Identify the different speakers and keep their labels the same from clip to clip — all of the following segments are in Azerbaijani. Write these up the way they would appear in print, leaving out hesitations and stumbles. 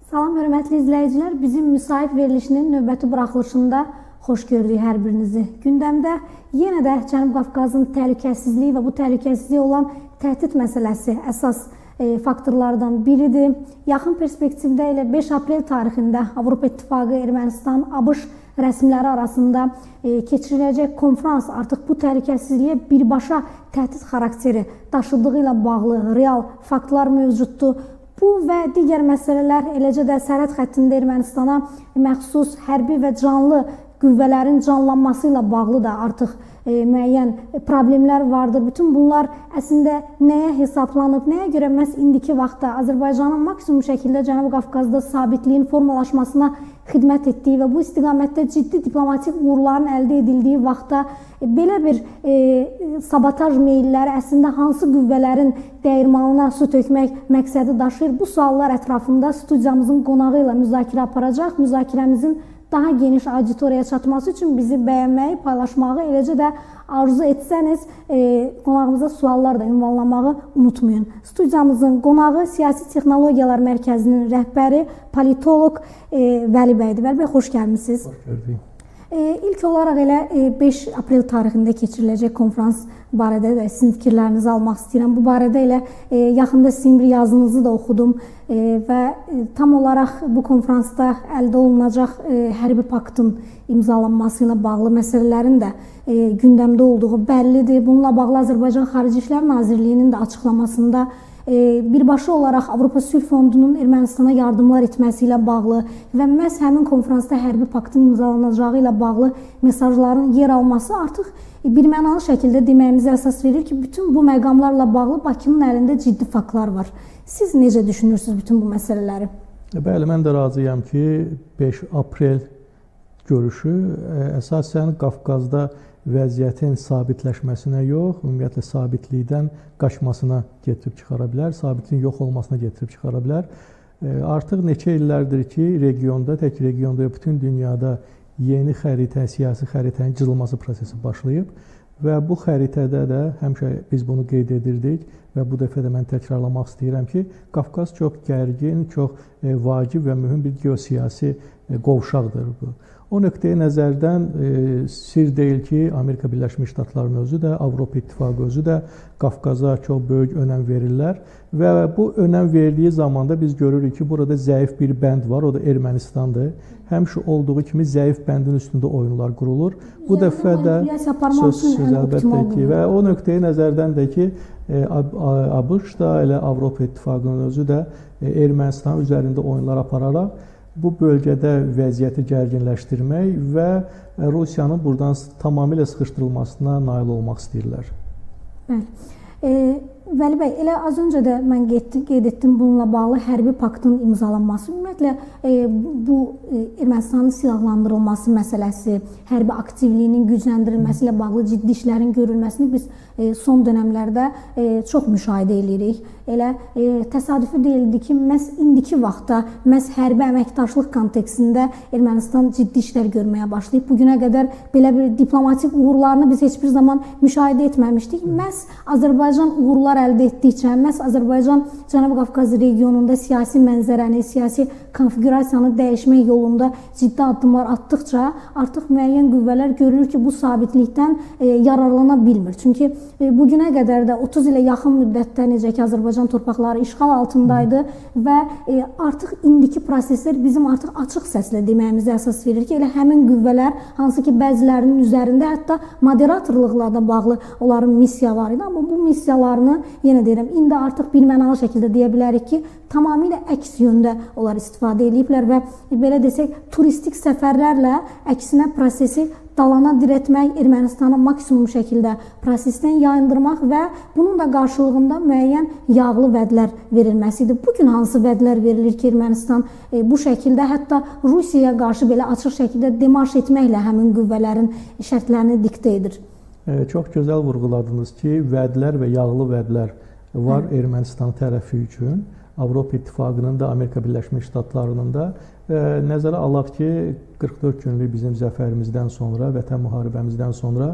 Speaker 1: Salam, hörmətli izləyicilər. Bizim müsait verilişinin növbəti buraxılışında xoş gördük hər birinizi. Gündəmdə yenə də Cənub Qafqazın təhlükəsizliyi və bu təhlükəsizliyə olan təhdid məsələsi əsas faktorlardan biridir. Yaxın perspektivdə elə 5 aprel tarixində Avropa İttifaqı, Ermənistan, ABŞ rəsmiləri arasında keçiriləcək konferans artıq bu təhlükəsizliyə birbaşa təhdid xarakteri daşıdığı ilə bağlı real faktlar mövcuddur. Bu və digər məsələlər, eləcə də sərhəd xəttində Ermənistana məxsus hərbi və canlı qüvvələrin canlanması ilə bağlı da artıq müəyyən problemlər vardır. Bütün bunlar əslində nəyə hesablanıb, nəyə görə məhz indiki vaxtda Azərbaycanın maksimum şəkildə Cənubi Qafqazda sabitliyin formalaşmasına xidmət etdiyi və bu istiqamətdə ciddi diplomatik uğurların əldə edildiyi vaxtda belə bir sabotaj meylləri əslində hansı qüvvələrin dəyirmanına su tökmək məqsədi daşıyır? Bu suallar ətrafında studiyamızın qonağı ilə müzakirə aparacaq. Müzakirəmizin daha geniş auditoriyaya çatması üçün bizi bəyənməyi, paylaşmağı, eləcə də arzu etsəniz qonağımıza suallar da ünvanlamağı unutmayın. Studiyamızın qonağı Siyasi Texnologiyalar Mərkəzinin rəhbəri politoloq Vəli bəydir. Vəli bəy, xoş gəlmisiniz.
Speaker 2: Xoş gördük.
Speaker 1: İlk olaraq elə 5 aprel tarixində keçiriləcək konferans barədə də sizin fikirlərinizi almaq istəyirəm. Bu barədə elə yaxında sizin bir yazınızı da oxudum və tam olaraq bu konferansda əldə olunacaq hərbi paktın imzalanması ilə bağlı məsələlərin də gündəmdə olduğu bəllidir. Bununla bağlı Azərbaycan Xarici İşlər Nazirliyinin də açıqlamasında birbaşa olaraq Avropa Sülh Fondunun Ermənistana yardımlar etməsi ilə bağlı və məhz həmin konferansda hərbi paktın imzalanacağı ilə bağlı mesajların yer alması artıq birmənalı şəkildə deməyimizə əsas verir ki, bütün bu məqamlarla bağlı Bakının əlində ciddi faktlar var. Siz necə düşünürsünüz bütün bu məsələləri?
Speaker 2: Bəli, mən də razıyam ki, 5 aprel görüşü əsasən Qafqazda vəziyyətin sabitləşməsinə yox, ümumiyyətlə sabitlikdən qaçmasına getirib çıxara bilər, sabitliyin yox olmasına getirib çıxara bilər. Artıq neçə illərdir ki, regionda, tək regionda, bütün dünyada yeni xəritə, siyasi xəritənin cızılması prosesi başlayıb və bu xəritədə də həmişə biz bunu qeyd edirdik və bu dəfə də mən təkrarlamaq istəyirəm ki, Qafqaz çox gərgin, çox vacib və mühüm bir geosiyasi qovşaqdır bu. O nöqteyi nəzərdən sir deyil ki, Amerika Birləşmiş Ştatlarının özü də, Avropa İttifaqı özü də Qafqaza çox böyük önəm verirlər və bu önəm verdiyi zamanda biz görürük ki, burada zəif bir bənd var, o da Ermənistandır. Həmişə olduğu kimi zəif bəndin üstündə oyunlar qurulur. Bu dəfə də söz əlbəttə ki, və o nöqteyi nəzərdən də ki, ABŞ da, elə Avropa İttifaqının özü də Ermənistan üzərində oyunlar apararaq bu bölgədə vəziyyəti gərginləşdirmək və Rusiyanın buradan tamamilə sıxışdırılmasına nail olmaq istəyirlər.
Speaker 1: Bəli. Vəli bəy, elə az öncə də mən qeyd etdim bununla bağlı hərbi paktın imzalanması. Ümumiyyətlə, bu Ermənistanın silahlandırılması məsələsi, hərbi aktivliyinin gücləndirilməsi ilə bağlı ciddi işlərin görülməsini biz son dönəmlərdə çox müşahidə edirik. Elə təsadüfi deyildi ki, məhz indiki vaxtda, məhz hərbi əməkdaşlıq kontekstində Ermənistan ciddi işlər görməyə başlayıb. Bugünə qədər belə bir diplomatik uğurlarını biz heç bir zaman müşahidə etməmişdik. Məhz Azərbaycan uğurlar əldə etdikcə, məhz Azərbaycan Cənubi Qafqaz regionunda siyasi mənzərəni, siyasi konfigurasiyanı dəyişmək yolunda ciddi addımlar atdıqca artıq müəyyən qüvvələr görülür ki, bu sabitlikdən yararlana bilmir. Çünki bugünə qədər də 30 ilə yaxın müddətdə necə ki, Azərbaycan torpaqları işğal altındaydı və artıq indiki proseslər bizim artıq açıq səslə deməyimizə əsas verir ki, elə həmin qüvvələr, hansı ki, bəzilərinin üzərində hətta moderatorluqla da bağlı onların missiya var idi, amma bu missiyalarını yenə deyirəm, indi artıq birmənalı şəkildə deyə bilərik ki, tamamilə əks yöndə onlar istifadə ediblər və belə desək, turistik səfərlərlə əksinə prosesi dalana dirətmək, Ermənistanı maksimum şəkildə prosesdən yayındırmaq və bunun da qarşılığında müəyyən yağlı vədlər verilməsidir. Bugün hansı vədlər verilir ki, Ermənistan bu şəkildə hətta Rusiyaya qarşı belə açıq şəkildə demarş etməklə həmin qüvvələrin şərtlərini diktə edir?
Speaker 2: Çox gözəl vurğuladınız ki, vədlər və yağlı vədlər var Ermənistan tərəfi üçün. Avropa İttifaqının da, Amerika Birləşmiş Ştatlarının da nəzərə alaq ki, 44 günlük bizim zəfərimizdən sonra, Vətən müharibəmizdən sonra,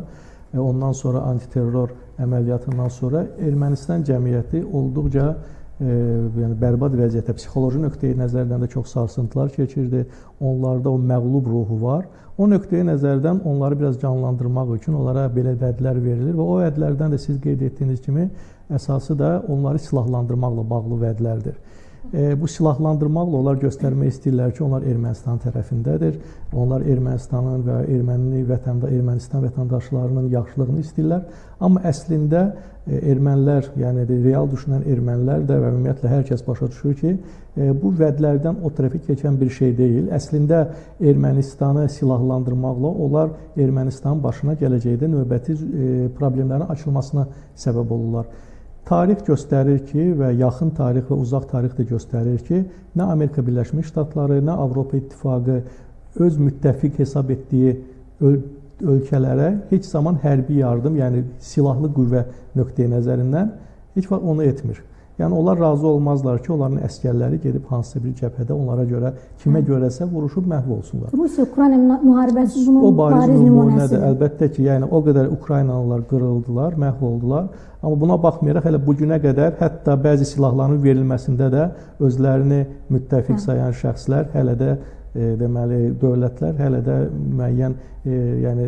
Speaker 2: ondan sonra antiterror əməliyyatından sonra Ermənistan cəmiyyəti olduqca yəni bərbad vəziyyətdə, psixoloji nöqteyi nəzərdən də çox sarsıntılar keçirdi. Onlarda o məğlub ruhu var. O nöqteyi nəzərdən onları biraz canlandırmaq üçün onlara belə vədlər verilir və o vədlərdən də siz qeyd etdiyiniz kimi əsası da onları silahlandırmaqla bağlı vədlərdir. Bu silahlandırmaqla onlar göstərmək istəyirlər ki, onlar Ermənistan tərəfindədir. Onlar Ermənistanın və Ermənistan vətəndaşlarının yaxşılığını istəyirlər. Amma əslində ermənilər, yəni real düşünən ermənilər də və ümumiyyətlə hər kəs başa düşür ki, bu vədlərdən o tərəfə keçən bir şey deyil. Əslində Ermənistanı silahlandırmaqla onlar Ermənistanın başına gələcəkdə növbəti problemlərin açılmasına səbəb olurlar. Tarix göstərir ki, və yaxın tarix və uzaq tarix də göstərir ki, nə Amerika Birləşmiş Ştatları, nə Avropa İttifaqı öz müttəfiq hesab etdiyi ölkələrə heç zaman hərbi yardım, yəni silahlı qüvvə nöqteyi nəzərindən heç vaxt onu etmir. Yəni onlar razı olmazlar ki, onların əskərləri gedib hansısa bir cəbhədə onlara görə, kimə görəsə vuruşub məhv olsunlar.
Speaker 1: Rusiya-Ukrayna müharibəsi bunun bariz nümunəsidir.
Speaker 2: Əlbəttə ki, yəni o qədər Ukraynalılar qırıldılar, məhv oldular. Amma buna baxmayaraq hələ bu günə qədər hətta bəzi silahların verilməsində də özlərini müttəfiq sayan şəxslər hələ də deməli dövlətlər hələ də müəyyən yəni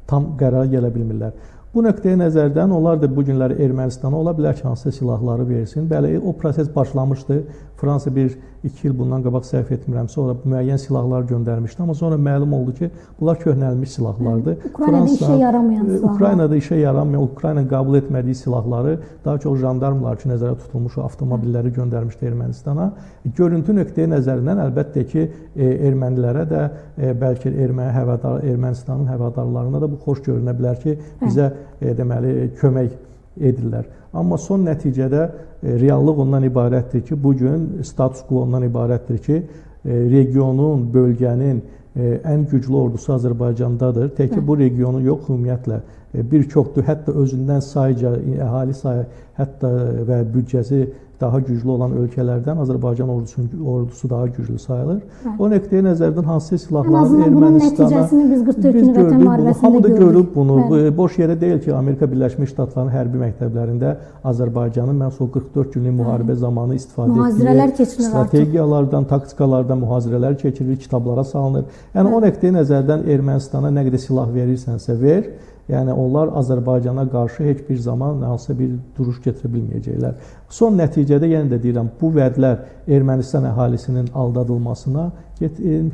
Speaker 2: tam qərara gələ bilmirlər. Bu nöqteyi nəzərdən onlar da bu günləri Ermənistana ola bilər ki, hansısa silahları versin. Bəli, o proses başlamışdı. Fransa 1-2 il bundan qabaq səhv etmirəmsə, orada müəyyən silahlar göndərmişdi. Amma sonra məlum oldu ki, bunlar köhnəlmiş silahlardır.
Speaker 1: Ukraynada işə yaramayan silahlar.
Speaker 2: Ukraynada işə yaramayan, Ukrayna qəbul etmədiyi silahları daha çox jandarmlar üçün nəzərdə tutulmuş avtomobilləri göndərmişdi Ermənistana. Görüntü nöqteyi nəzərindən əlbəttə ki, ermənilərə də, bəlkə Ermənistanın həvədarlarına da bu xoş görünə bilər ki, bizə deməli kömək edirlər. Amma son nəticədə reallıq ondan ibarətdir ki, bugün status quo ondan ibarətdir ki, regionun, bölgənin ən güclü ordusu Azərbaycandadır. Tək ki, bu regionu yox, ümumiyyətlə bir çoxdur, hətta özündən sayca, əhali sayı, hətta və büdcəsi daha güclü olan ölkələrdən Azərbaycan ordusu daha güclü sayılır. O nöqteyi nəzərdən hansı silahların Ermənistana
Speaker 1: biz gördük,
Speaker 2: hamı da görüb bunu. Boş yerə deyil ki, Amerika Birləşmiş Ştatlarının hərbi məktəblərində Azərbaycanın məhz o 44 günlük müharibə zamanı istifadə etdiyi strategiyalardan, taktikalardan mühazirələr keçirilir, kitablara salınır. Yəni o nöqteyi nəzərdən Ermənistana nə qədər silah verirsənsə ver. Yəni onlar Azərbaycana qarşı heç bir zaman hansısa bir duruş gətirə bilməyəcəklər. Son nəticədə yenə də deyirəm, bu vədlər Ermənistan əhalisinin aldadılmasına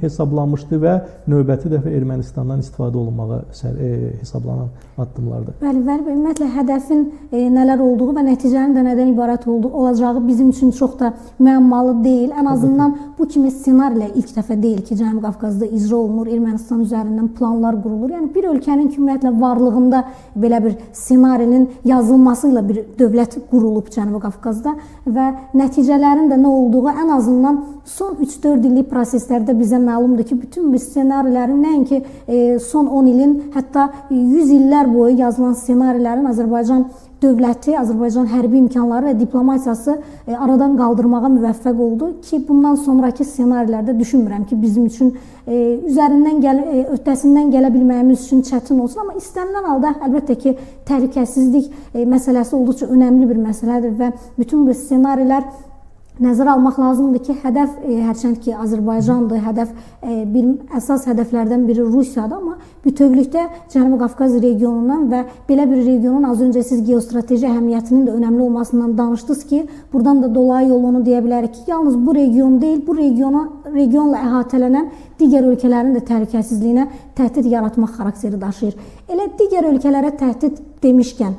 Speaker 2: hesablanmışdı və növbəti dəfə Ermənistandan istifadə olunmağa hesablanan addımlardır.
Speaker 1: Bəli, ümumiyyətlə hədəfin nələr olduğu və nəticənin də nədən ibarət olacağı bizim üçün çox da müəmmalı deyil. Ən azından bu kimi ssenarilər ilk dəfə deyil ki, Cənubi Qafqazda icra olunur, Ermənistan üzərindən planlar qurulur. Yəni bir ölkənin ümumiyyətlə varlığında belə bir ssenarinin yazılması ilə bir dövlət qurulub Cənubi Qafqazda və nəticələrin də nə olduğu ən azından son 3-4 illik proseslərdə bizə məlumdur ki, bütün bu ssenarilərin nəinki son 10 ilin, hətta 100 illər boyu yazılan ssenarilərin Azərbaycan dövləti, Azərbaycan hərbi imkanları və diplomatiyası aradan qaldırmağa müvəffəq oldu ki, bundan sonraki ssenarilərdə düşünmürəm ki, bizim üçün öhdəsindən gələ bilməyimiz üçün çətin olsun. Amma istənilən halda əlbəttə ki, təhlükəsizlik məsələsi olduqca önəmli bir məsələdir və bütün bu ssenarilər nəzərə almaq lazımdır ki, hədəf hərçənd ki, Azərbaycandır, bir əsas hədəflərdən biri Rusiyadır, amma bütövlükdə Cənubi Qafqaz regionundan və belə bir regionun az öncə siz geostrateji əhəmiyyətinin də önəmli olmasından danışdınız ki, buradan da dolayı yolunu deyə bilərik ki, yalnız bu region deyil, bu regionla əhatələnən digər ölkələrin də təhlükəsizliyinə təhdid yaratmaq xarakteri daşıyır. Elə digər ölkələrə təhdid demişkən,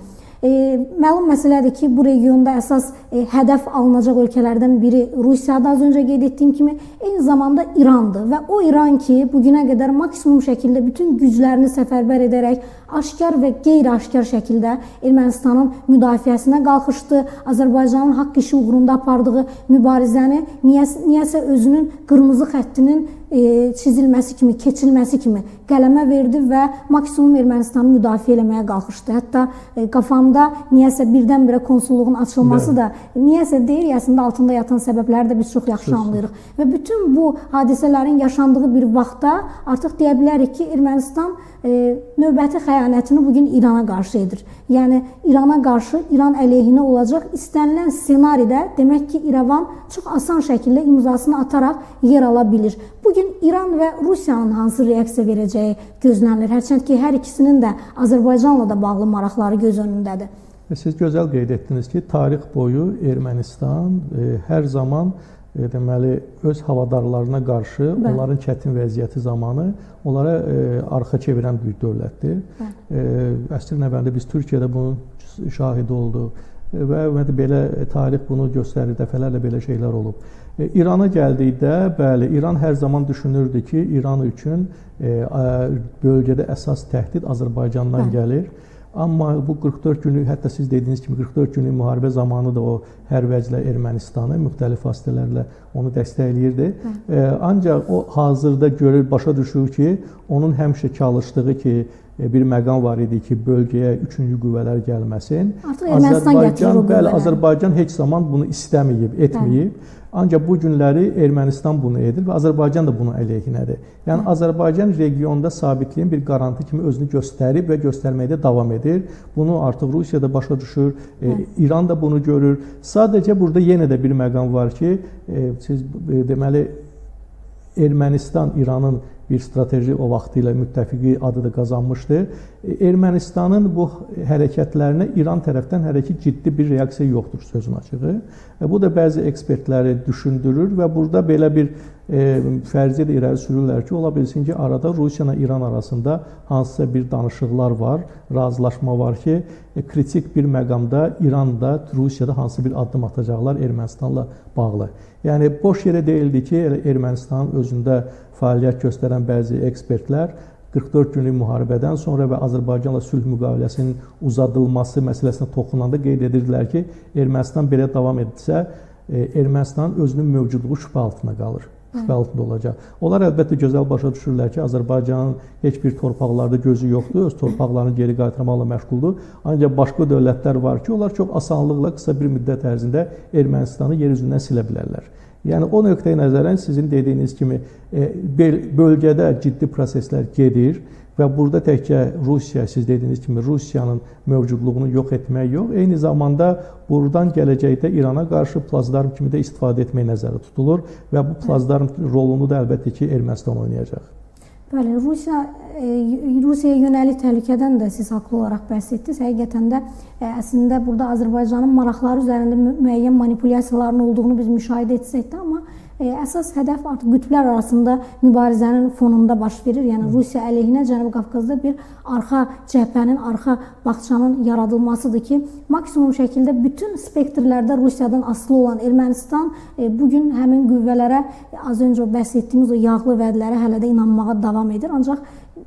Speaker 1: məlum məsələdir ki, bu regionda əsas hədəf alınacaq ölkələrdən biri Rusiyadır, az öncə qeyd etdiyim kimi, eyni zamanda İrandır və o İran ki, bugünə qədər maksimum şəkildə bütün güclərini səfərbər edərək aşkar və qeyri-aşkar şəkildə Ermənistanın müdafiəsinə qalxışdı, Azərbaycanın haqq işi uğrunda apardığı mübarizəni niyəsə özünün qırmızı xəttinin çizilməsi kimi, keçilməsi kimi qələmə verdi və maksimum Ermənistanı müdafiə eləməyə qalxışdı. Hətta Qafanı İranda niyəsə birdən-birə konsulluğun açılması da niyəsə deyir, əslində altında yatan səbəbləri də biz çox yaxşı anlayırıq. Və bütün bu hadisələrin yaşandığı bir vaxtda artıq deyə bilərik ki, Ermənistan növbəti xəyanətini bugün İrana qarşı edir. Yəni, İrana qarşı, İran əleyhinə olacaq istənilən senaridə demək ki, İrəvan çox asan şəkildə imzasını ataraq yer ala bilir. Bugün İran və Rusiyanın hansı reaksiya verəcəyi gözlənilir. Hərçənd ki, hər ikisinin də Azərbaycanla da bağlı maraqları göz önündədir.
Speaker 2: Siz gözəl qeyd etdiniz ki, tarix boyu Ermənistan hər zaman deməli, öz havadarlarına qarşı onların çətin vəziyyəti zamanı onlara arxa çevirən bir dövlətdir. Əsrin əvvəlində biz Türkiyədə bunun şahidi olduq və belə tarix bunu göstərir, dəfələrlə belə şeylər olub. İrana gəldikdə, bəli, İran hər zaman düşünürdü ki, İran üçün bölgədə əsas təhdid Azərbaycandan gəlir. Amma bu 44 günlük, hətta siz dediyiniz kimi 44 günlük müharibə zamanı da o hər vəclə Ermənistanı müxtəlif vasitələrlə onu dəstəkləyirdi. Ancaq o hazırda görür, başa düşür ki, onun həmişə çalışdığı ki, bir məqam var idi ki, bölgəyə üçüncü qüvvələr gəlməsin.
Speaker 1: Artıq Ermənistan gətirir o qüvvələri.
Speaker 2: Azərbaycan heç zaman bunu istəməyib, etməyib. Ancaq bu günləri Ermənistan bunu edir və Azərbaycan da bunun əleyhinədir. Yəni, Azərbaycan regionda sabitliyin bir qarantı kimi özünü göstərib və göstərməkdə davam edir. Bunu artıq Rusiya da başa düşür, İran da bunu görür. Sadəcə burada yenə də bir məqam var ki, siz deməli, Ermənistan İranın bir strateji o vaxtı ilə müttəfiqi adı da qazanmışdı. Ermənistanın bu hərəkətlərinə İran tərəfdən hələ ki ciddi bir reaksiya yoxdur, sözün açığı. Bu da bəzi ekspertləri düşündürür və burada belə bir fərziyyə də irəli sürürlər ki, ola bilsin ki, arada Rusiya ilə İran arasında hansısa bir danışıqlar var, razılaşma var ki, kritik bir məqamda İranda, Rusiyada hansı bir addım atacaqlar Ermənistanla bağlı. Yəni, boş yerə deyildi ki, Ermənistanın özündə fəaliyyət göstərən bəzi ekspertlər 44 günlük müharibədən sonra və Azərbaycanla sülh müqaviləsinin uzadılması məsələsinə toxunanda qeyd edirdilər ki, Ermənistan belə davam etsə, Ermənistanın özünün mövcudluğu şübhə altında qalır, şübhə altında olacaq. Onlar əlbəttə gözəl başa düşürlər ki, Azərbaycanın heç bir torpaqlarda gözü yoxdur, öz torpaqlarını geri qaytarmaqla məşğuldur. Ancaq başqa dövlətlər var ki, onlar çox asanlıqla qısa bir müddət ərzində Ermənistanı yer üzündən silə bilərlər. Yəni, o nöqteyi nəzərən sizin dediyiniz kimi bölgədə ciddi proseslər gedir və burada təkcə Rusiya, siz dediyiniz kimi Rusiyanın mövcudluğunu yox etmək yox, eyni zamanda buradan gələcəkdə İrana qarşı plazdarm kimi də istifadə etmək nəzərdə tutulur və bu plazdarm rolunu da əlbəttə ki, Ermənistan oynayacaq.
Speaker 1: Bəli, Rusiyaya yönəlik təhlükədən də siz haqlı olaraq bəhs etdiniz. Həqiqətən də əslində burada Azərbaycanın maraqları üzərində müəyyən manipulyasiyaların olduğunu biz müşahidə etsək də, amma əsas hədəf artıq qütblər arasında mübarizənin fonunda baş verir. Yəni, Rusiya əleyhinə Cənubi Qafqazda bir arxa cəbhənin, arxa bağçanın yaradılmasıdır ki, maksimum şəkildə bütün spektrlərdə Rusiyadan asılı olan Ermənistan bugün həmin qüvvələrə, az öncə bəhs etdiyimiz o yağlı vədlərə hələ də inanmağa davam edir. Ancaq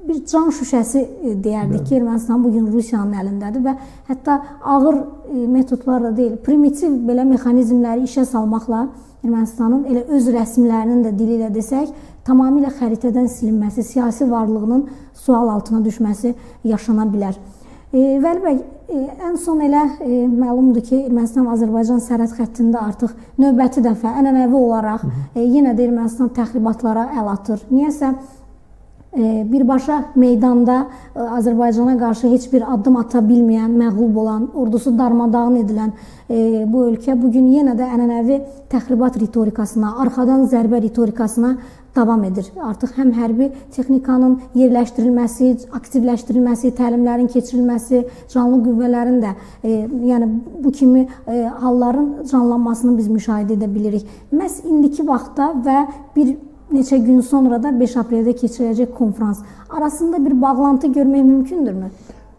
Speaker 1: bir can şüşəsi deyərdik ki, Ermənistan bugün Rusiyanın əlindədir və hətta ağır metodlarla deyil, primitiv belə mexanizmləri işə salmaqla Ermənistanın elə öz rəsmilərinin də dili ilə desək, tamamilə xəritədən silinməsi, siyasi varlığının sual altına düşməsi yaşana bilər. Vəli bəy, ən son elə məlumdur ki, Ermənistan-Azərbaycan sərhəd xəttində artıq növbəti dəfə ənənəvi olaraq yenə də Ermənistan təxribatlara əl atır. Niyəsə birbaşa meydanda Azərbaycana qarşı heç bir addım ata bilməyən, məğlub olan, ordusu darmadağın edilən bu ölkə bugün yenə də ənənəvi təxribat ritorikasına, arxadan zərbə ritorikasına davam edir. Artıq həm hərbi texnikanın yerləşdirilməsi, aktivləşdirilməsi, təlimlərin keçirilməsi, canlı qüvvələrin də yəni bu kimi halların canlanmasını biz müşahidə edə bilirik. Məhz indiki vaxtda və bir neçə gün sonra da 5 apreldə keçiriləcək konfrans arasında bir bağlantı görmək mümkündürmü?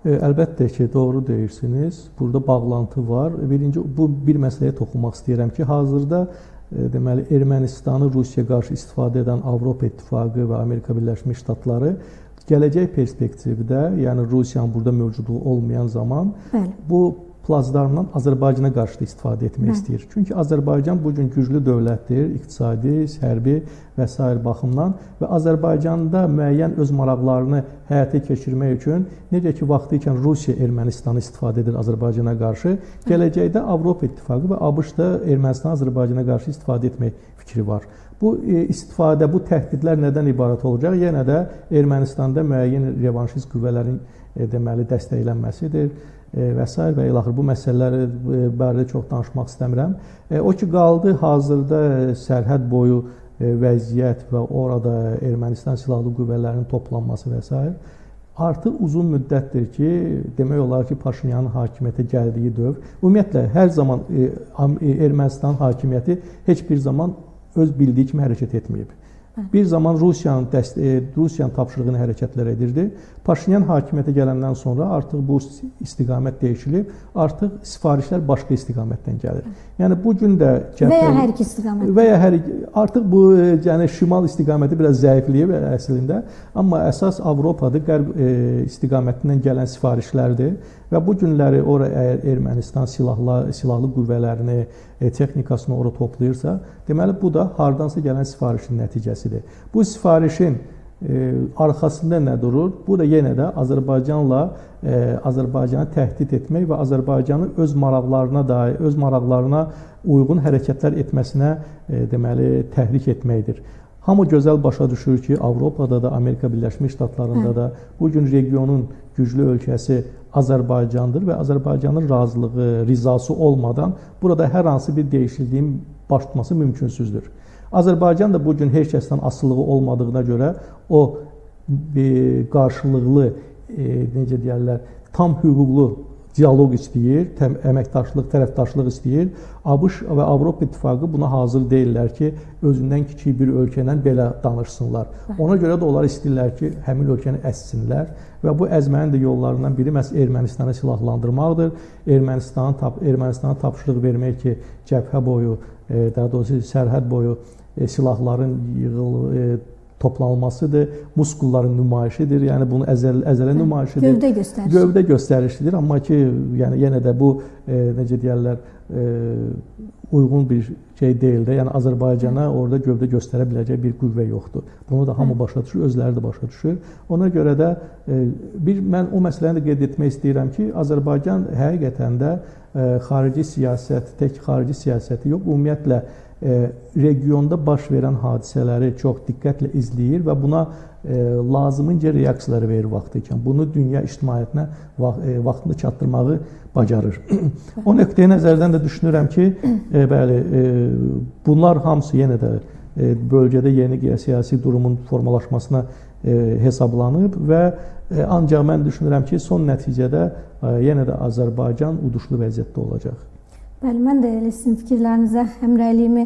Speaker 2: Əlbəttə ki, doğru deyirsiniz. Burada bağlantı var. Birinci, bu bir məsələyə toxunmaq istəyirəm ki, hazırda deməli, Ermənistanı Rusiyaya qarşı istifadə edən Avropa İttifaqı və Amerika Birləşmiş Ştatları gələcək perspektivdə, yəni Rusiyanın burada mövcudluğu olmayan zaman bu plazdarmdan Azərbaycana qarşı da istifadə etmək istəyir. Çünki Azərbaycan bu gün güclü dövlətdir, iqtisadi, hərbi və s. baxımdan və Azərbaycanda müəyyən öz maraqlarını həyata keçirmək üçün, necə ki, vaxtı ikən Rusiya Ermənistanı istifadə edir Azərbaycana qarşı, gələcəkdə Avropa İttifaqı və ABŞ da Ermənistan Azərbaycana qarşı istifadə etmək fikri var. Bu istifadə, bu təhdidlər nədən ibarət olacaq? Yenə də Ermənistanda müəyyən revanşist qüvvələrin deməli dəstəklənməsidir və s. və ilaxır. Bu məsələləri barədə çox danışmaq istəmirəm. O ki, qaldı hazırda sərhəd boyu vəziyyət və orada Ermənistan silahlı qüvvələrinin toplanması və s. Artıq uzun müddətdir ki, demək olar ki, Paşinyanın hakimiyyətə gəldiyi dövr, ümumiyyətlə, hər zaman Ermənistan hakimiyyəti heç bir zaman öz bildiyi kimi hərəkət etməyib. Bir zaman Rusiyanın tapşırığını hərəkətlər edirdi. Paşinyan hakimiyyətə gələndən sonra artıq bu istiqamət dəyişilib, artıq sifarişlər başqa istiqamətdən gəlir. Yəni bu gün də
Speaker 1: və ya hər iki istiqamət.
Speaker 2: Və ya artıq bu yəni şimal istiqaməti biraz zəifləyib əslində, amma əsas Avropada qərb istiqamətindən gələn sifarişlərdir və bu günləri ora əgər Ermənistan silahlı qüvvələrini, texnikasını ora toplayırsa, deməli bu da hardansa gələn sifarişin nəticəsidir. Bu sifarişin arxasında nə durur? Bu da yenə də Azərbaycanı təhdid etmək və Azərbaycanı öz maraqlarına uyğun hərəkətlər etməsinə deməli təhrik etməkdir. Hamı gözəl başa düşür ki, Avropada da, Amerika Birləşmiş Ştatlarında da bu gün regionun güclü ölkəsi Azərbaycandır və Azərbaycanın razılığı, rizası olmadan burada hər hansı bir dəyişikliyin baş tutması mümkünsüzdür. Azərbaycan da bu gün heç kəsdən asılılığı olmadığına görə o qarşılıqlı, necə deyərlər, tam hüquqlu dialoq istəyir, əməkdaşlıq, tərəfdaşlıq istəyir. ABŞ və Avropa İttifaqı buna hazır deyirlər ki, özündən kiçik bir ölkələ belə danışsınlar. Ona görə də onlar istəyirlər ki, həmin ölkəni əssinlər və bu əzmənin də yollarından biri məhz Ermənistanı silahlandırmaqdır. Ermənistana tapşırıq vermək ki, cəbhə boyu, daha doğrusu sərhəd boyu silahların toplanılmasıdır, muskulların nümayişidir, yəni bunu əzələ nümayişidir. Gövdə göstərişidir, amma ki, yəni yenə də bu, necə deyərlər, uyğun bir şey deyil də, yəni Azərbaycana orada gövdə göstərə biləcək bir qüvvə yoxdur. Bunu da hamı başa düşür, özləri də başa düşür. Ona görə də mən o məsələni də qeyd etmək istəyirəm ki, Azərbaycan həqiqətən də xarici siyasət, tək xarici siyasəti yox, ümumiyyətlə regionda baş verən hadisələri çox diqqətlə izləyir və buna lazımınca reaksiyalar verir vaxtı ikən. Bunu dünya ictimaiyyətinə vaxtında çatdırmağı bacarır. O nöqteyi nəzərdən də düşünürəm ki, bəli, bunlar hamısı yenə də bölgədə yeni siyasi durumun formalaşmasına hesablanıb və ancaq mən düşünürəm ki, son nəticədə yenə də Azərbaycan uduşlu vəziyyətdə olacaq.
Speaker 1: Bəli, mən də elə sizin fikirlərinizə həmrəyliyimi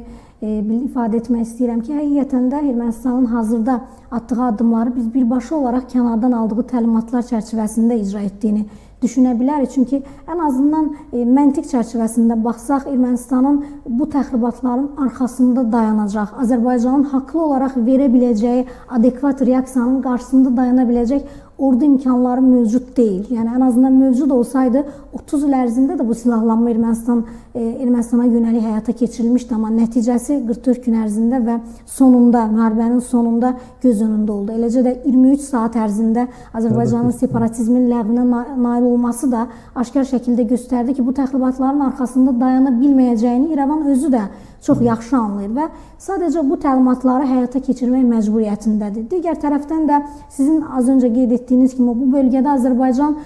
Speaker 1: ifadə etmək istəyirəm ki, həqiqətən də Ermənistanın hazırda atdığı addımları biz birbaşa olaraq kənardan aldığı təlimatlar çərçivəsində icra etdiyini düşünə bilərik. Çünki ən azından məntiq çərçivəsində baxsaq, Ermənistanın bu təxribatların arxasında dayanacaq, Azərbaycanın haqlı olaraq verə biləcəyi adekvat reaksiyanın qarşısında dayana biləcək ordu imkanları mövcud deyil. Yəni, ən azından mövcud olsaydı, 30 il ərzində də bu silahlanma Ermənistana yönəlik həyata keçirilmişdi, amma nəticəsi 44 gün ərzində və sonunda, müharibənin sonunda göz önündə oldu. Eləcə də 23 saat ərzində Azərbaycanın separatizmin ləğvinə nail olması da aşkar şəkildə göstərdi ki, bu təxribatların arxasında dayana bilməyəcəyini İrəvan özü də çox yaxşı anlayır və sadəcə bu təlimatları həyata keçirmək məcburiyyətindədir. Digər tərəfdən də sizin az öncə qeyd etdiyiniz kimi bu bölgədə Azərbaycan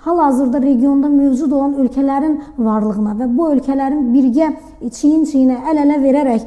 Speaker 1: hal-hazırda regionda mövcud olan ölkələrin varlığına və bu ölkələrin birgə çiyin-çiyinə, əl-ələ verərək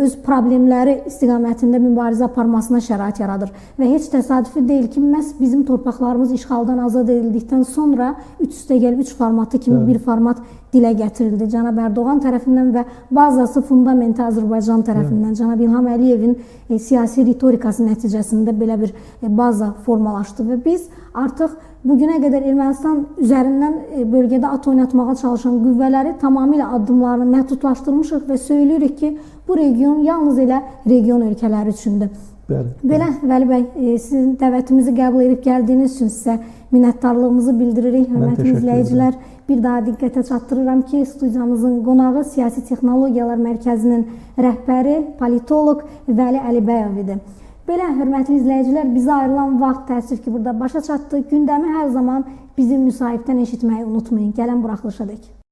Speaker 1: öz problemləri istiqamətində mübarizə aparmasına şərait yaradır. Və heç təsadüfi deyil ki, məhz bizim torpaqlarımız işğaldan azad edildikdən sonra 3+3 formatı kimi bir format dilə gətirildi. Cənab Ərdoğan tərəfindən və bazısı fundamenti Azərbaycan tərəfindən, Cənab İlham Əliyevin siyasi ritorikası nəticəsində belə bir baza formalaşdı və biz artıq bugünə qədər Ermənistan üzərindən bölgədə at oynatmağa çalışan qüvvələri tamamilə addımlarını məhdudlaşdırmışıq və söyləyirik ki, bu region yalnız elə region ölkələri üçündür.
Speaker 2: Bəli.
Speaker 1: Belə Vəli bəy, sizin dəvətimizi qəbul edib gəldiyiniz üçün sizə minnətdarlığımızı bildiririk. Hörmətli izləyicilər, bir daha diqqətə çatdırıram ki, studiyamızın qonağı Siyasi Texnologiyalar Mərkəzinin rəhbəri, politoloq Vəli Əlibəyov idi. Belə, hörmətli izləyicilər, bizə ayrılan vaxt təəssüf ki, burada başa çatdı. Gündəmi hər zaman bizim müsahibdən eşitməyi unutmayın. Gələn buraxılışa dək.